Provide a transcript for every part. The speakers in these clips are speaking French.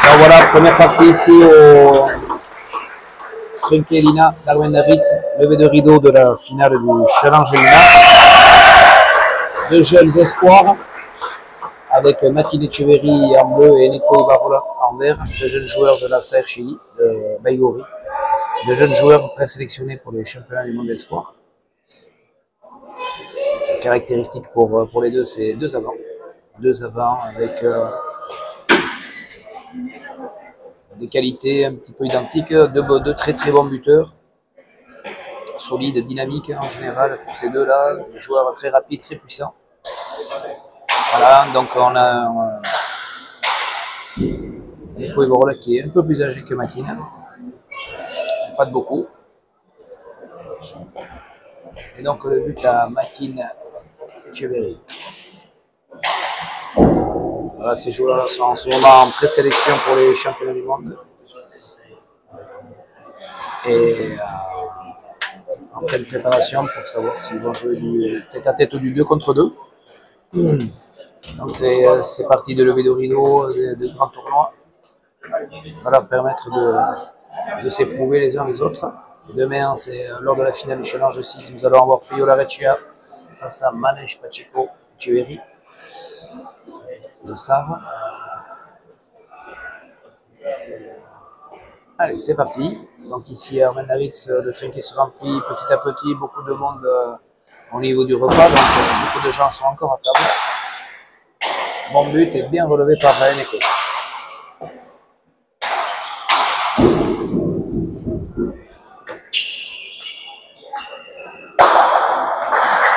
Donc voilà, première partie ici au Trunkelina, Darwin Davids, levé de rideau de la finale du Challenge Elina. Deux jeunes espoirs avec Mathilde Echeverry en bleu et Nico Ibarrola en vert, deux jeunes joueurs de la CRCI de Baïgori, deux jeunes joueurs présélectionnés pour les championnats du monde d'espoir. Caractéristique pour les deux, c'est deux avants avec des qualités un petit peu identiques, deux très très bons buteurs, solides, dynamiques en général pour ces deux-là, des joueurs très rapides, très puissants. Voilà, donc on a Nico Ibarrola qui est un peu plus âgé que Matine, pas de beaucoup. Et donc le but à Matine Echeverry. Voilà, ces joueurs sont en ce moment en présélection pour les championnats du monde. Et en pleine préparation pour savoir s'ils vont jouer du tête à tête ou du 2 contre 2. Donc c'est parti de lever de rideau, de grands tournois. Ça va leur permettre de s'éprouver les uns les autres. Demain, c'est lors de la finale du Challenge 6, nous allons avoir Pio Lareccia face à Manej Pacheco Echeverry de Sarre. Allez, c'est parti. Donc ici, à Darwin Davids, le train qui se remplit petit à petit, beaucoup de monde au niveau du repas, donc beaucoup de gens sont encore à table. Bon but est bien relevé par Neko.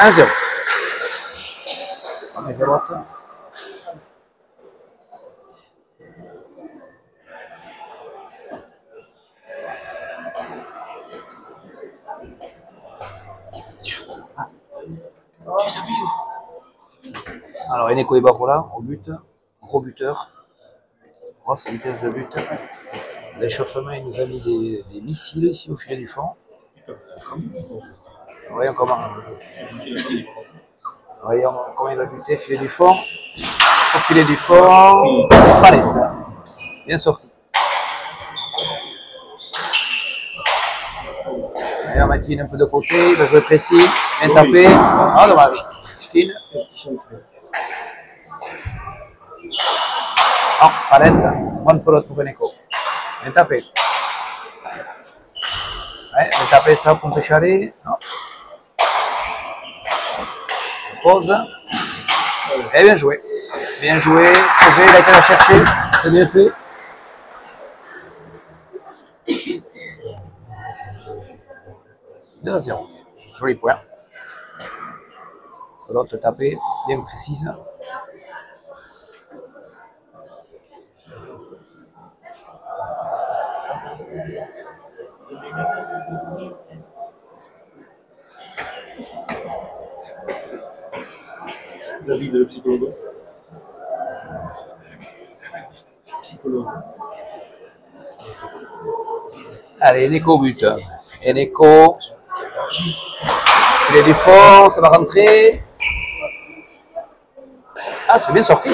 Un 0. On est de droite. Alors Eneko Ibarrola au but, gros buteur, grosse vitesse de but. L'échauffement, il nous a mis des missiles ici au filet du fond. Voyons comment il a buté, filet du fond. Au filet du fond, palette. Bien sorti. D'ailleurs, Matine un peu de côté, il va jouer précis, bien tapé. Ah, dommage. Ch'tine. Non, palette. Bonne pelote pour Eneko. Bien tapé. Ouais, bien tapé ça pour Pécharé. Non. Pose. Et bien joué. Bien joué. Posé, il a été la chercher. C'est bien fait. Deux à 0. Joli point. Pelote tapée, bien précise. David, le psychologue. Allez, Eneko au but. Eneko. Filet du fond, ça va rentrer. Ah, c'est bien sorti.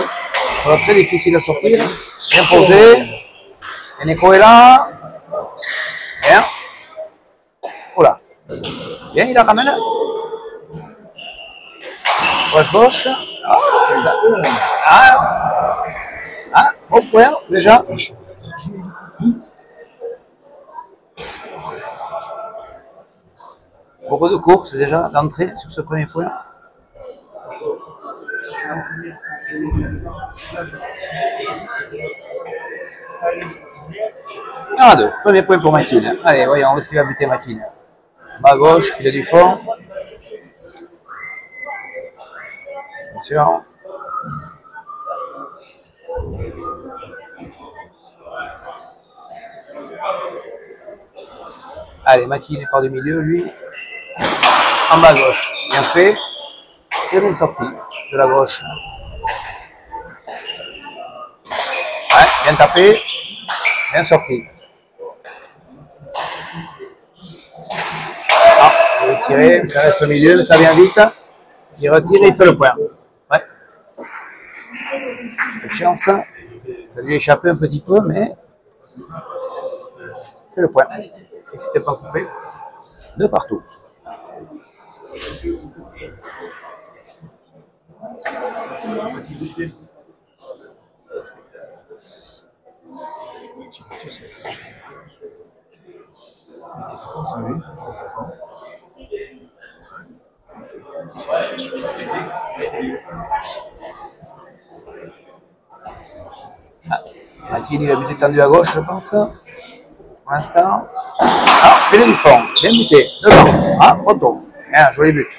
Très difficile à sortir. Bien posé. Eneko est là. Bien. Oula. Bien, il la ramène. Gauche. Oh, ça. Ah, au point, déjà. Beaucoup de courses déjà d'entrée sur ce premier point. Ah, deux. Premier point pour Matine. Allez, voyons où est-ce qu'il va buter Matine. Bas gauche, filet du fond. Attention. Allez, Matine part du milieu, lui. En bas gauche. Bien fait. C'est bien sorti. de la gauche. Ouais, bien tapé, bien sorti. Ah, il est tiré, ça reste au milieu, mais ça vient vite. Il retire et il fait le point. Ouais. Peu de chance. Ça lui a échappé un petit peu, mais c'est le point. C'est que c'était pas coupé. De partout. Ah, Matini va buter tendu à gauche, je pense. Pour l'instant. Ah, filet du fond. Bien buté. Devant. Ah, poteau. Bien, joli but.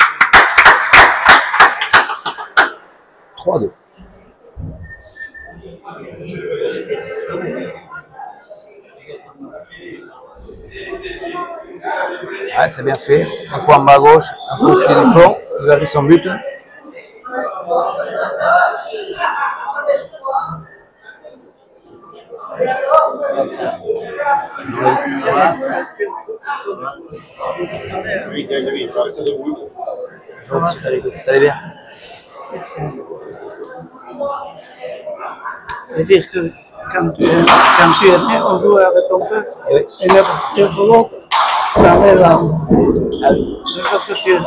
3-2. Ouais, c'est bien fait. Un coup en bas à gauche, un coup au filet du fond. Il varie son but. Ça allait bien. C'est-à-dire que quand tu es né, on joue avec ton père. Oui. Et le boulot, dans les langues. Le que tu es.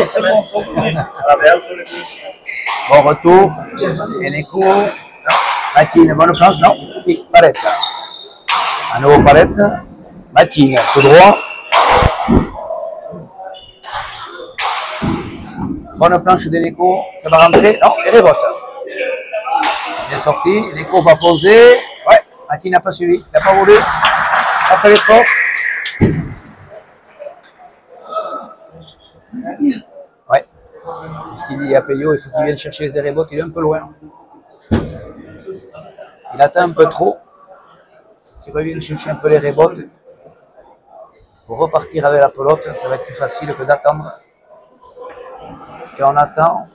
C'est mon souvenir. Bon retour. Eneco. Matine, bonne planche. Non. Oui, Palette. À nouveau Palette. Matine, tout droit. Bonne planche d'Eneco. Ça va rentrer. Non, et rebote. Bien sorti. Eneco va poser. Ouais. Matine n'a pas suivi. Il n'a pas voulu. Il a fait l'effort. Ouais. C'est ce qu'il dit à Peyo. Il faut qu'il vienne chercher les rebotes. Il est un peu loin. Il atteint un peu trop. Il revienne chercher un peu les rebotes. Pour repartir avec la pelote, ça va être plus facile que d'attendre. Quand on attend,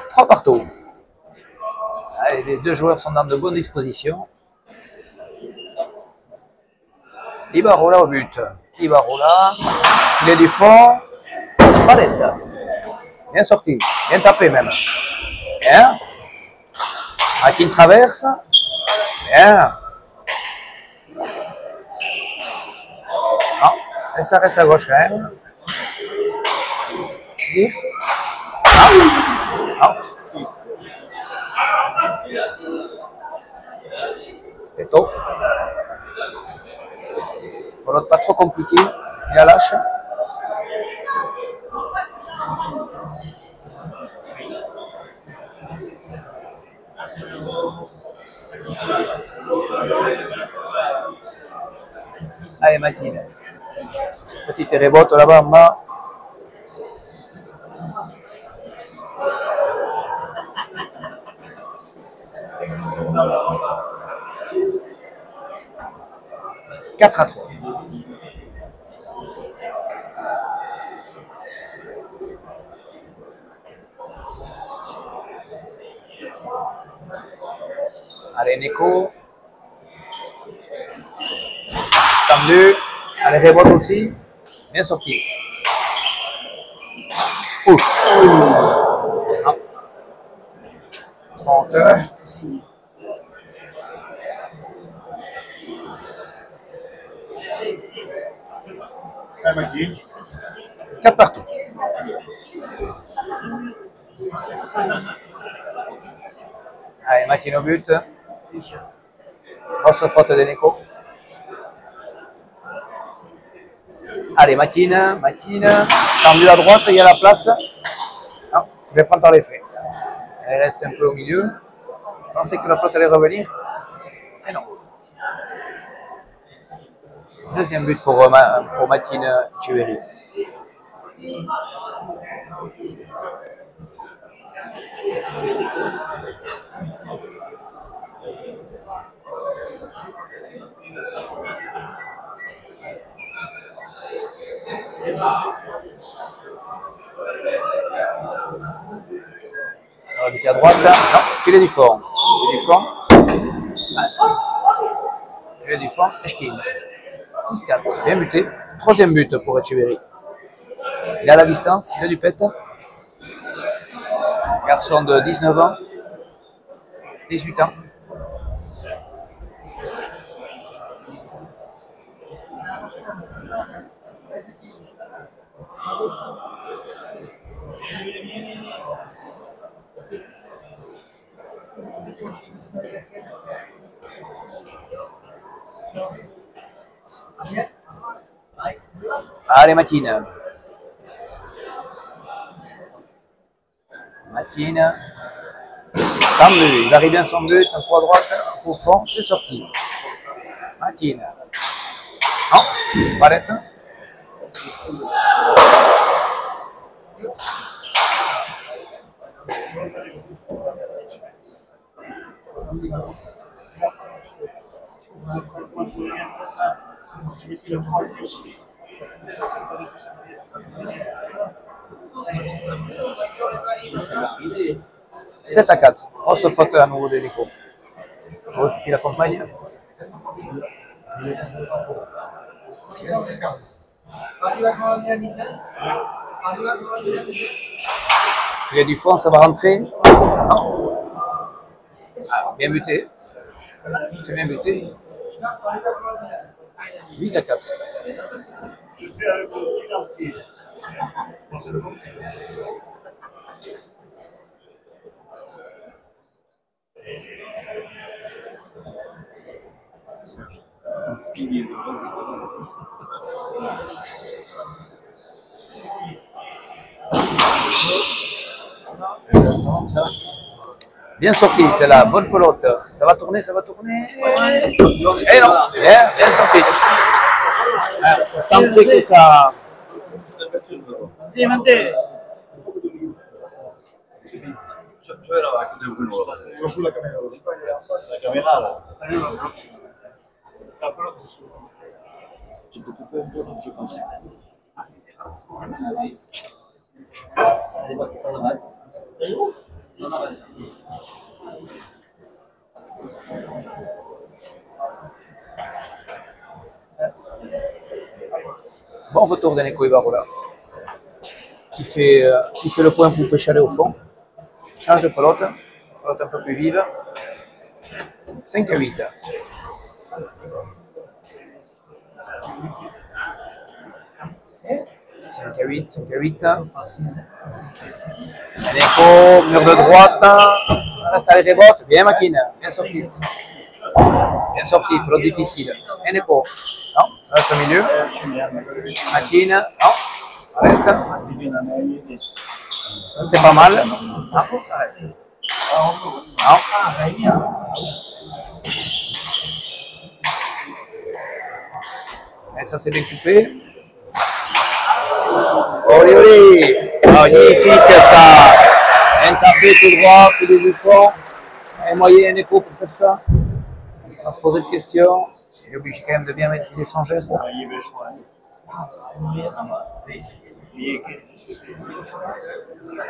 trois partout. Allez, les deux joueurs sont dans de bonnes dispositions. Ibarola au but. Ibarola, filet du fond, Palette. Bien sorti, bien tapé même. Bien. Akin traverse. Bien. Non, et ça reste à gauche quand même. Tire. Non. Non. C'est tôt. Pour l'autre, pas trop compliqué. Il la lâche. Allez, Matine. Petite rebote là-bas en bas. Quatre à 3. Allez, Neko. Tendu. Allez, rebote aussi. Bien sorti. Ouf. Non. 30. 4 partout. Allez, Matine au but. Grosse faute de Neko. Allez, Matine. Tendu à droite, il y a la place. Non, ça fait prendre par l'effet. Elle reste un peu au milieu. Je pensais que la flotte allait revenir. Mais non. Deuxième but pour Matine Echeverry. On va buter à droite. Non, filet du fond. Filet du fond. Filet du fond. Eshkin. 6-4. Bien buté. Troisième but pour Etcheverry. Il a la distance. Il a du pet. Garçon de 19 ans. 18 ans. Allez, Matine. Matine. Tant mieux. Il arrive bien son but. Un coup à droite, un coup au fond. C'est sorti. Matine. Non, Barrette. « 7-4. Grosse faute à nouveau de Nico. Il faut qu'il accompagne. Filet du fond, ça va rentrer. Non. Ah, bien buté. C'est bien buté. 8-4. Je suis avec le financier. Ça va. Bien sorti, c'est la bonne pelote. Ça va tourner, ça va tourner. Et non, bien sorti. Sans que ça. Sulla camera. La caméra là. Tu peux couper un peu, je pense. Bon retour de Nico Ibarrola qui fait le point pour Péchalet au fond. Change de pelote un peu plus vive. 5-8. « 5-8. Nico, mur de droite. Ça reste à les rebotes. Bien Makine, bien sorti. Bien sorti, pelote difficile. Et Nico. Non, ça reste au milieu. Makine, non. Arrête. Ça c'est pas mal. Non, ça reste. Non. Et ça c'est bien coupé. Olé olé. Magnifique ça. Un tapé tout droit, filet du fond. Un moyen écho pour faire ça. Sans se poser de questions. Il est obligé quand même de bien maîtriser son geste.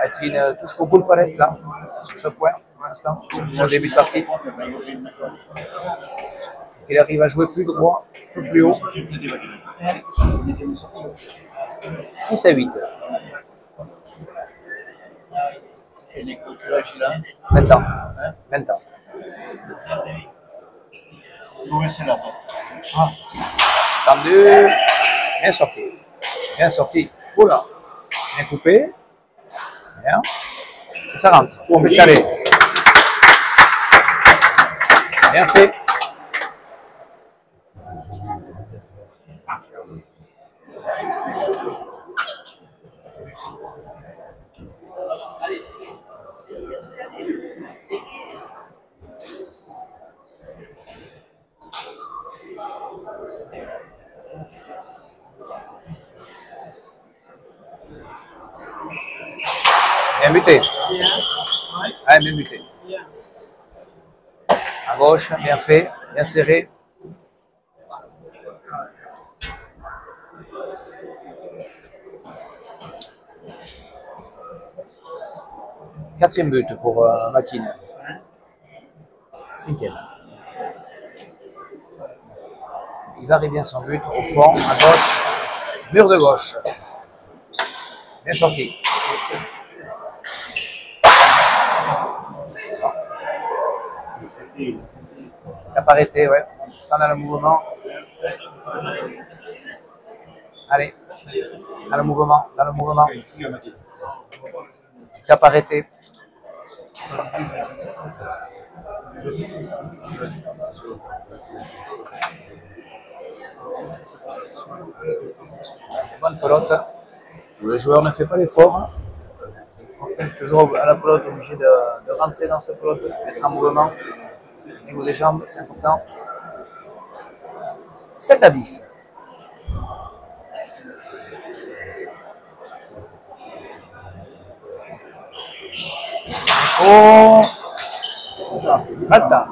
Atine touche beaucoup le palette là, sur ce point, pour l'instant, sur ce début de partie. Il faut qu'il arrive à jouer plus droit, un peu plus haut. 6-8. 20 ans. 20 ans. Tendu. Bien sorti. Bien sorti. Oula. Bien coupé. Bien. Et ça rentre. On peut chaler. Bien fait. Bien buté. Ouais, bien buté. À gauche, bien fait, bien serré. Quatrième but pour Makine. Cinquième. Il varie bien son but au fond, à gauche, mur de gauche. Bien sorti. T'as pas arrêté, ouais. T'en as le mouvement. Allez. Dans le mouvement, dans le mouvement. Tu t'as pas arrêté. Bonne pelote. Le joueur ne fait pas l'effort. Toujours à la pelote, obligé de rentrer dans cette pelote, d'être en mouvement. Au niveau des jambes, c'est important. 7-10. Oh, Falta.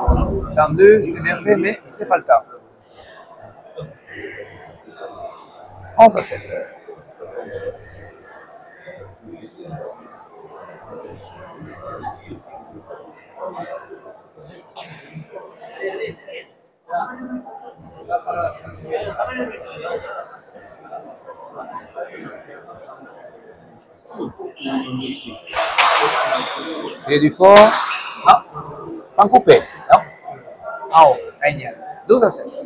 Dans 2, c'était bien fait, mais c'est Falta. 11-7. Filet du fort. Non. Pas coupé. Non. En haut. Génial. 12-7.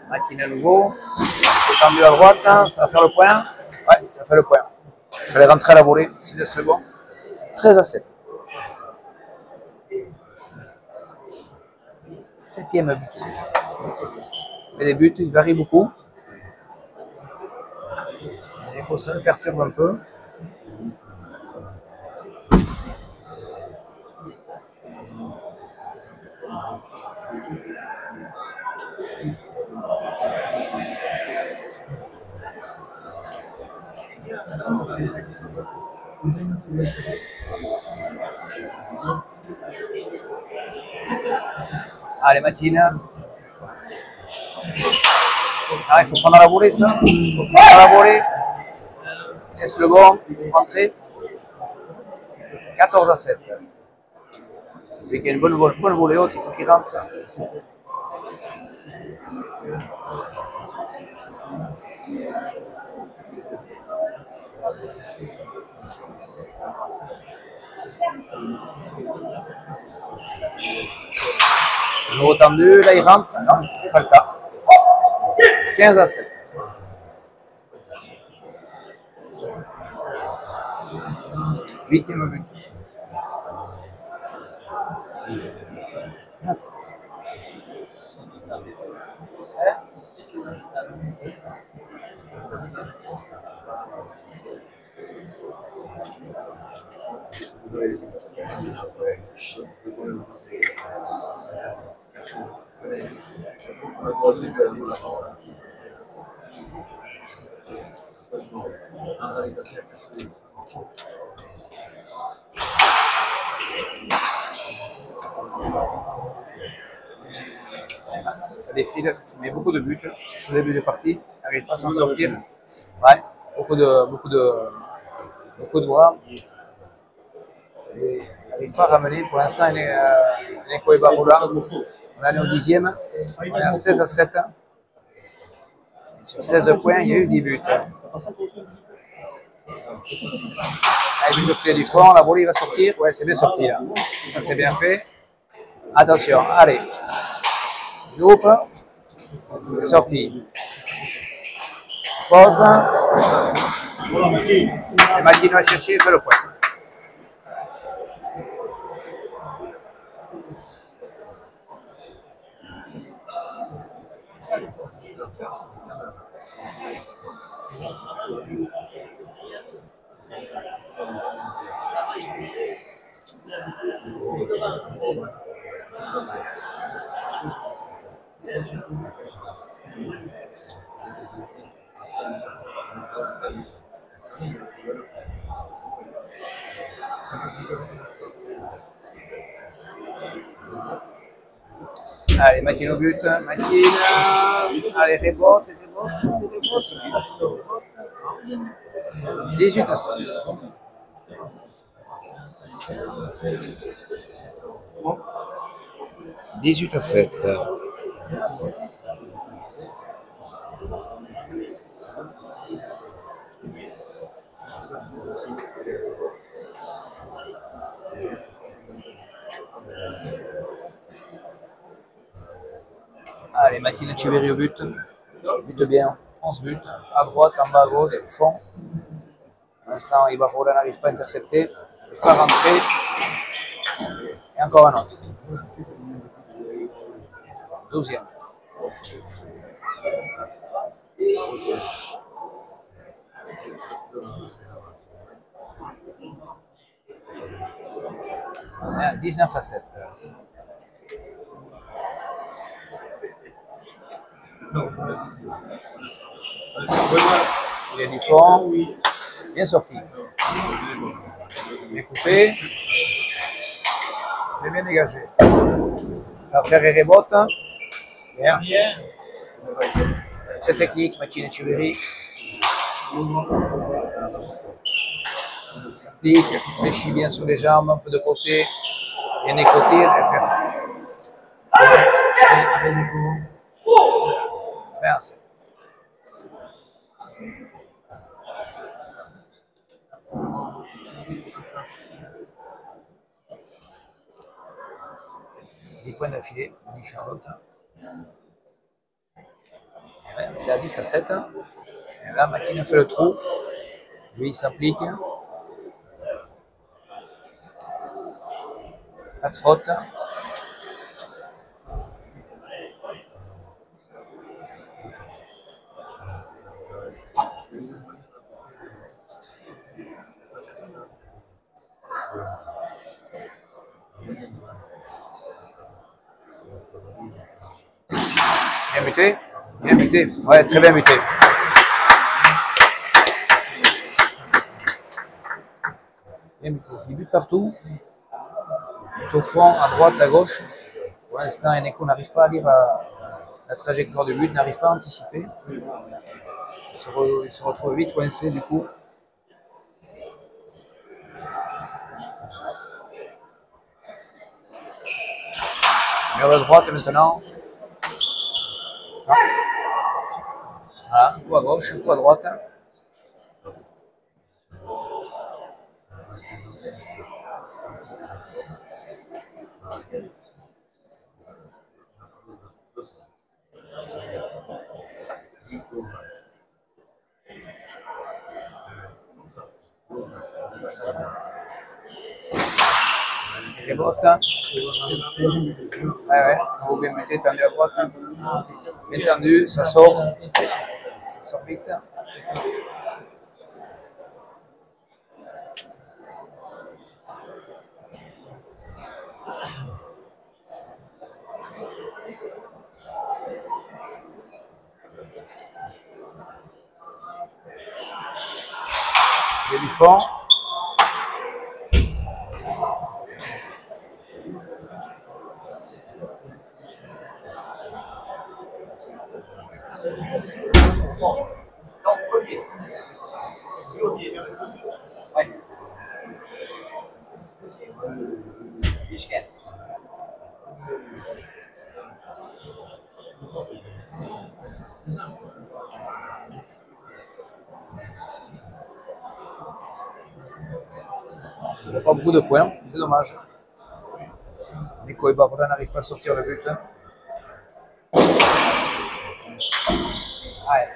Makine à nouveau. Tendu à droite, hein, ça va faire le point. Ouais, ça fait le point. Je vais rentrer à la volée, s'il laisse le bon. 13-7. Septième but. Mais les buts, ils varient beaucoup. Les ça me perturbe un peu. Allez, Matine. Ah, il faut prendre la volée, ça. Il faut prendre la volée. Laisse le bon, il faut rentrer. 14-7. Lui qui a une bonne volée haute, il faut qu'il rentre. Nouveau tendu, là il rentre. Non, c'est Falta. 15-7. Huitième but. 9. Ça défile, ça met beaucoup de buts. C'est le début de partie, il n'arrive pas à s'en sortir. Ouais, beaucoup de bras. Et il n'arrive pas à ramener. Pour l'instant, Neko et Baroula. On est au 10e. On est à 16-7. Sur 16 points, il y a eu 10 buts. Il but de filet du fond, la volée va sortir. Ouais, c'est bien sorti là. Ça, c'est bien fait. Attention, allez. Loupe. C'est sorti. Pause. Et Makine va chercher, il fait le point. Allez, Matine au but. Matine. Allez, rebote. 18-7. 18-7. Allez, Matine Echeverry au but. But bien. 11 buts. À droite, en bas, à gauche, fond. Pour l'instant, Ibarrola n'arrive pas à intercepter. N'arrive pas à rentrer. Et encore un autre. 12e. On est à 19-7. Il y a du fond. Bien sorti. Bien coupé. Bien dégagé. Ça va faire les rebotes. Bien. Très technique, Matine Echeverry. Il s'applique, il fléchit bien sur les jambes, un peu de côté. Bien écoté, et fait fort. 27. Des points d'affilée, dit Charlotte. Ouais, on était à 10-7. Et là, Matine fait le trou. Lui, il s'applique. Pas de faute. Bien muté. Bien muté. Ouais, très bien muté. Bien muté. 10 buts partout. Au fond, à droite, à gauche. Pour l'instant, Eneko n'arrive pas à lire la trajectoire du but, n'arrive pas à anticiper. Il se retrouve vite coincé du coup. Mur de droite maintenant. Non. Voilà, un coup à gauche, un coup à droite. Rebote. Ouais, nouveau bien muté, tendu à droite. Bien tendu, ça sort. Ça sort vite. Il y a du fond. Il n'y a pas beaucoup de points, c'est dommage. Nico Ibarrola n'arrive pas à sortir le but. Ouais.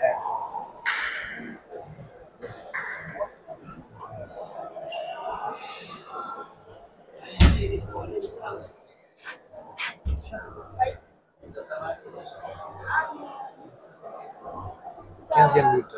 15e but.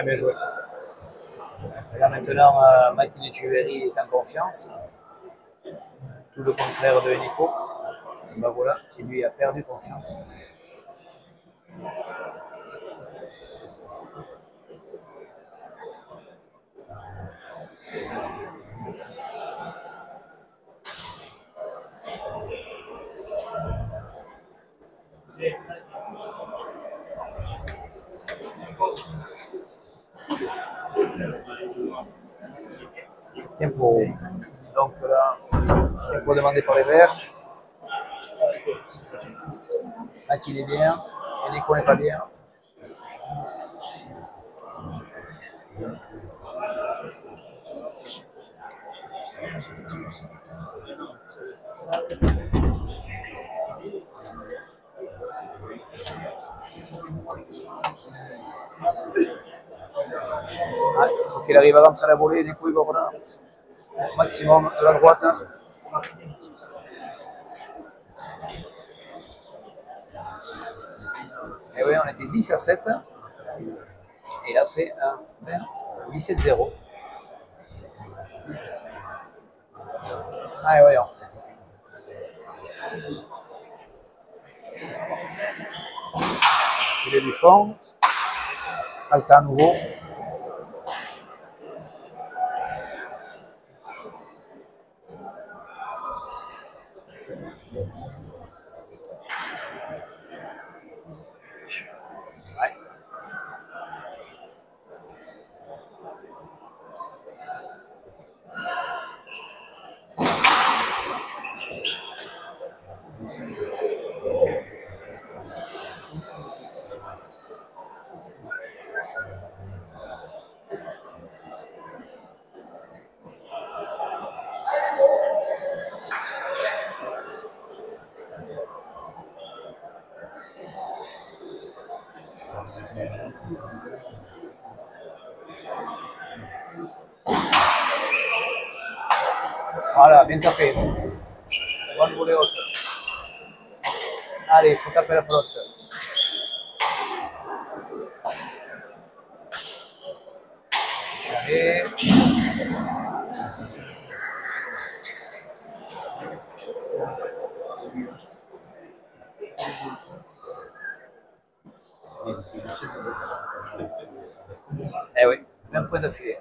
Ah, bien joué. Et là maintenant, Matin Etcheverry est en confiance. Tout le contraire de Nico. Ben voilà, qui lui a perdu confiance. Tempo. Donc là, tempo demandé par les Verts. Matin est bien, et Nico n'est pas bien. Il faut qu'il arrive à rentrer à la volée, Nico Iborna. Maximum de la droite. Et oui, on était 10-7. Et il a fait un 17-0. Allez, voyons. Filet du fond. Alta à nouveau. Ouais. Voilà, bien tapé. Bonne volée haute. Allez, il faut taper la pelote. Allez. Eh oui, 20 points d'affilée.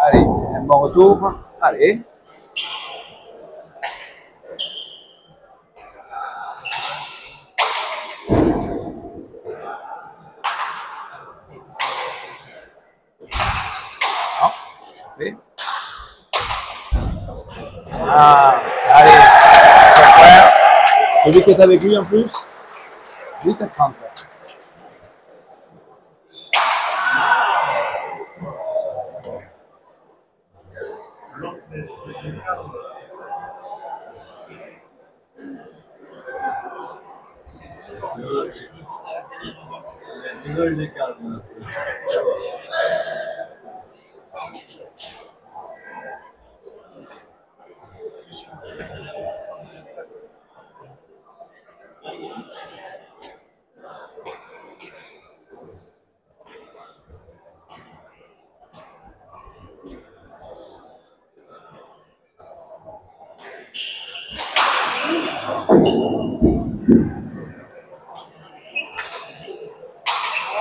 Allez, un bon retour. Allez. Non, échappé. Ah, allez. Celui qui est avec lui en plus. 8-30.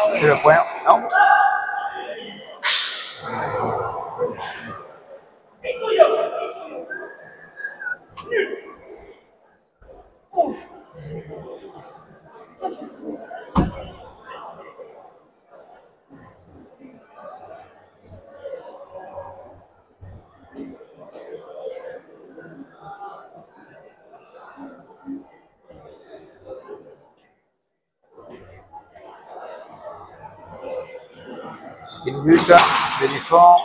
C'est le point. Non. Qui nous bute. Je fais du fond.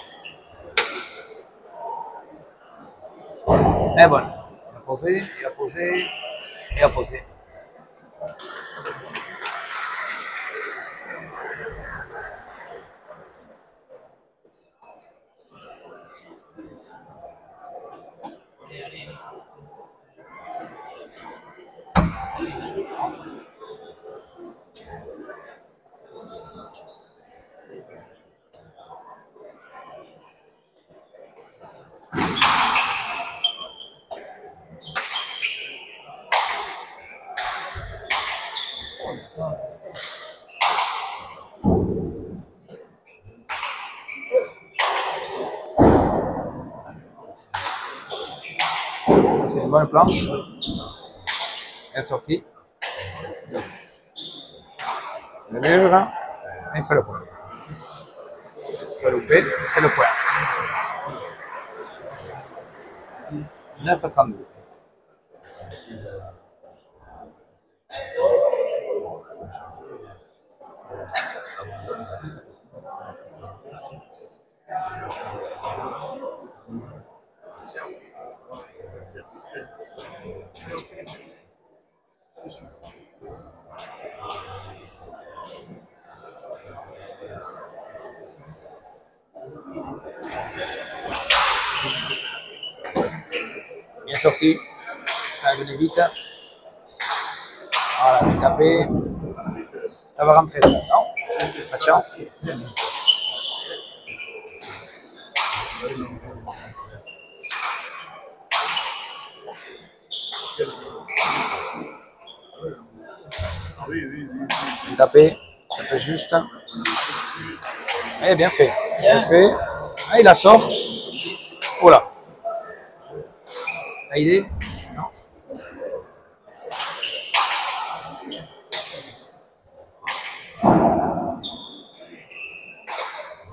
Mais bon, il a posé, il a posé, il a posé. C'est une bonne planche. Elle est sortie. Le mur. Il fait le point. Il va louper. C'est le point. 9-32. Bien sorti. Venez vite. Voilà, bien tapé. Ça va rentrer ça, non? Pas de chance. Taper juste. Eh, bien fait. Bien fait. Ah, il la sort. Oh là. Ah, il est. Non.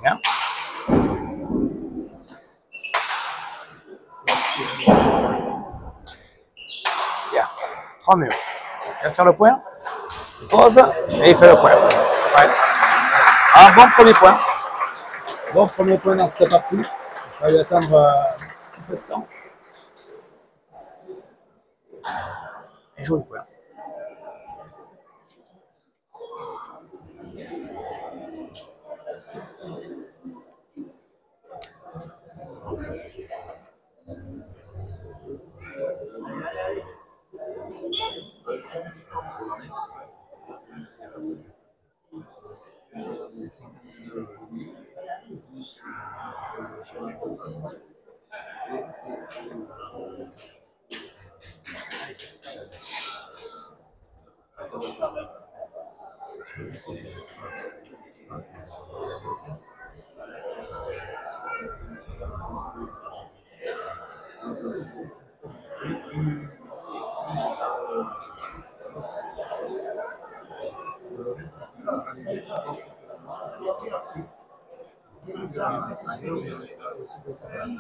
Bien. Bien. 3 murs. Il va faire le point. Il pose et il fait le point. Ouais. Ah, bon premier point. Bon premier point dans cette partie. Il fallait attendre un peu de temps. Et joli point.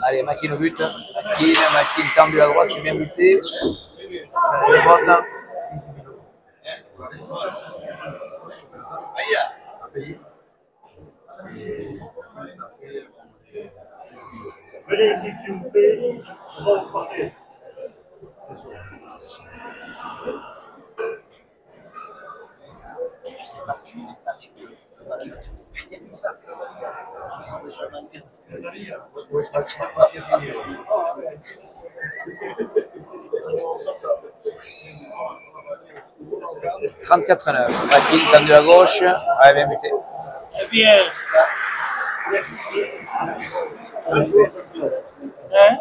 Allez, Makin au but. Makin tendu à droite, c'est bien buté. Ça fait le vote. Venez ici, s'il vous plaît. On va vous parler. Je sais pas si vous avez ça. Je sens déjà mal bien. C'est pas bien fini. 34-9. Makin tendu à gauche. Ouais, bien buté. C'est bien. Hein?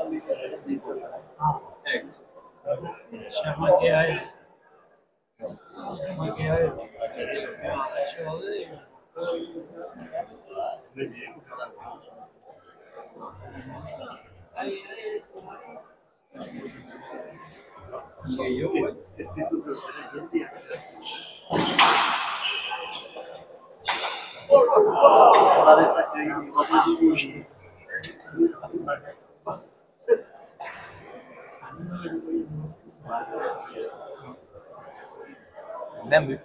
Même but.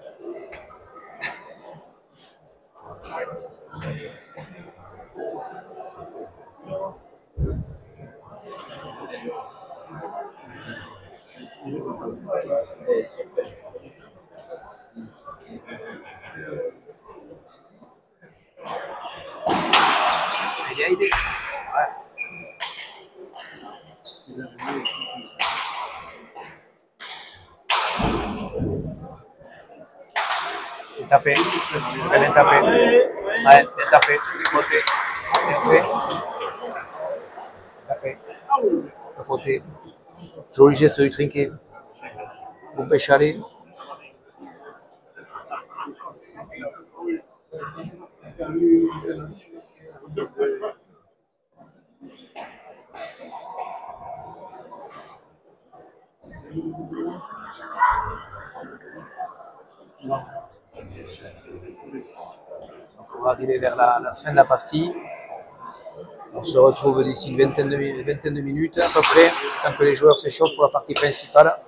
aidé. Ouais. Bien tapé. Très bien tapé. Ouais, bien tapé. Du côté. Bien fait. Tapé. De côté. Joli geste du trinquet. Bon pêche aller. Donc on va arriver vers la fin de la partie. On se retrouve d'ici une vingtaine de minutes à peu près, tant que les joueurs s'échauffent pour la partie principale.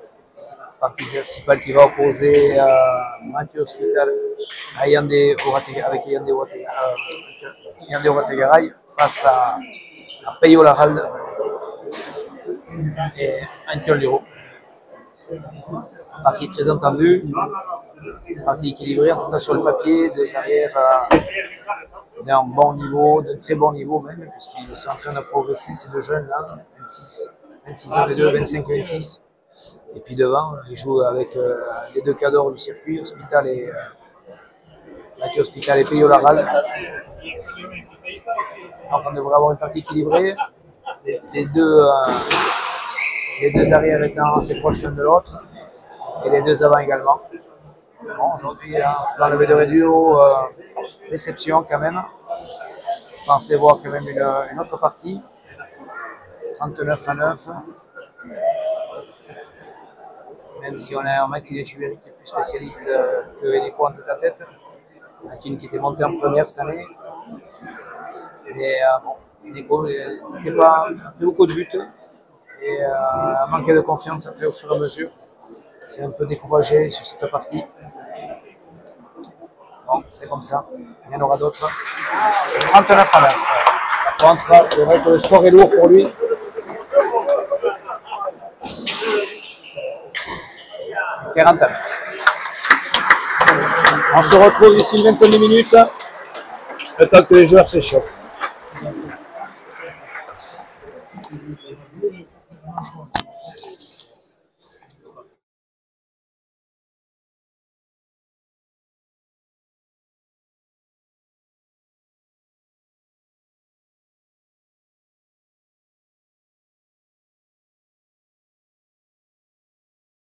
Partie principale qui va opposer Mathieu Hospital à avec Yandé Ouattagaray face à Peyo Laralde et Antiol Liro. Partie très entendue, partie équilibrée, en tout cas sur le papier, deux arrières d'un bon niveau, d'un très bon niveau même, puisqu'ils sont en train de progresser, ces deux jeunes là, 26 ans les deux, 25-26. Et puis devant, ils jouent avec les deux cadors du circuit, Hospital et Hospital et Peyo Laralde. Donc on devrait avoir une partie équilibrée, les deux arrières étant assez proches l'un de l'autre, et les deux avants également. Bon, aujourd'hui, dans le V2 duo, déception quand même. Je pensais voir quand même une autre partie. 39-9. Même si on a un Mathilde Chubéry qui est plus spécialiste que Eneco en tête à tête. Mathilde qui était monté en première cette année. Mais bon, Eneco n'était pas pris beaucoup de buts et a manqué de confiance après au fur et à mesure. C'est un peu découragé sur cette partie. Bon, c'est comme ça. Il y en aura d'autres. 39-9. Par contre, c'est vrai que le score est lourd pour lui. 49. On se retrouve d'ici une vingtaine de minutes. Le temps que les joueurs s'échauffent.